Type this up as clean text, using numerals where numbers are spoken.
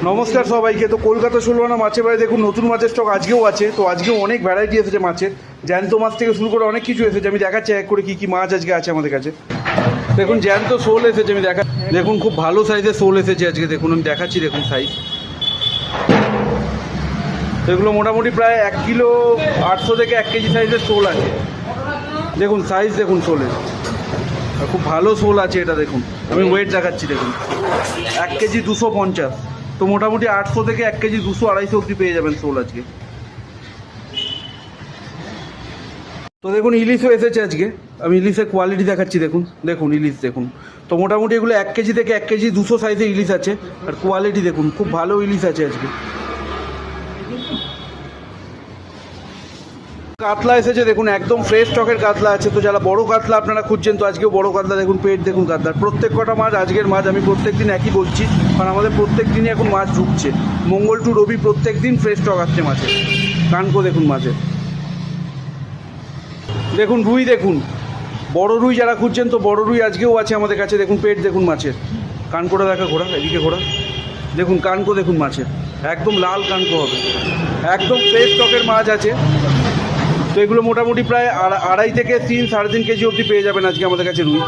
নমস্কার সবাইকে। তো কলকাতা ষোলআনা মাছের বাড়ি দেখুন নতুন মাছের স্টক আজকেও আছে। তো আজকেও অনেক ভ্যারাইটি এসেছে মাছের, জ্যান্ত মাছ থেকে শুরু করে অনেক কিছু এসেছে। আমি দেখাচ্ছি এক করে কী কী মাছ আজকে আছে আমাদের কাছে। দেখুন জ্যান্ত শোল এসেছে, আমি দেখুন খুব ভালো সাইজের শোল এসেছে আজকে। দেখুন আমি দেখাচ্ছি, দেখুন সাইজ। তো এগুলো মোটামুটি প্রায় 1 কিলো 800 থেকে 1 কেজি সাইজের শোল আছে। দেখুন সাইজ দেখুন শোলের, আর খুব ভালো শোল আছে এটা। দেখুন আমি ওয়েট দেখাচ্ছি, দেখুন 1 কেজি 250। তো মোটামুটি 800 থেকে 1 কেজি 200-250 অবধি পেয়ে যাবেন শোল আজকে। তো দেখুন ইলিশও এসেছে আজকে, আমি ইলিশের কোয়ালিটি দেখাচ্ছি। দেখুন দেখুন ইলিশ দেখুন। তো মোটামুটি এগুলো 1 কেজি থেকে 1 কেজি 200 সাইজের ইলিশ আছে, আর কোয়ালিটি দেখুন খুব ভালো ইলিশ আছে আজকে। কাতলা এসেছে দেখুন, একদম ফ্রেশ স্টকের কাতলা আছে। তো যারা বড় কাতলা আপনারা খুঁজছেন, তো আজকেও বড় কাতলা দেখুন, পেট দেখুন কাতলার। প্রত্যেক কটা মাছ আজকের মাছ, আমি প্রত্যেক দিন একই বলছি, কারণ আমাদের প্রত্যেক দিনই এখন মাছ ঢুকছে। মঙ্গল টু রবি প্রত্যেক দিন ফ্রেশ স্টক আসছে মাছের। কানকো দেখুন মাছের। দেখুন রুই দেখুন, বড় রুই যারা খুঁজছেন, তো বড় রুই আজকেও আছে আমাদের কাছে। দেখুন পেট দেখুন মাছের, কানকোটা দেখা ঘোড়া, এদিকে ঘোড়া দেখুন, কানকো দেখুন মাছের, একদম লাল কানকো হবে, একদম ফ্রেশ স্টকের মাছ আছে। তো এগুলো মোটামুটি প্রায় 2.5 থেকে 3-3.5 কেজি অবধি পেয়ে যাবেন আজকে আমাদের কাছে রুই।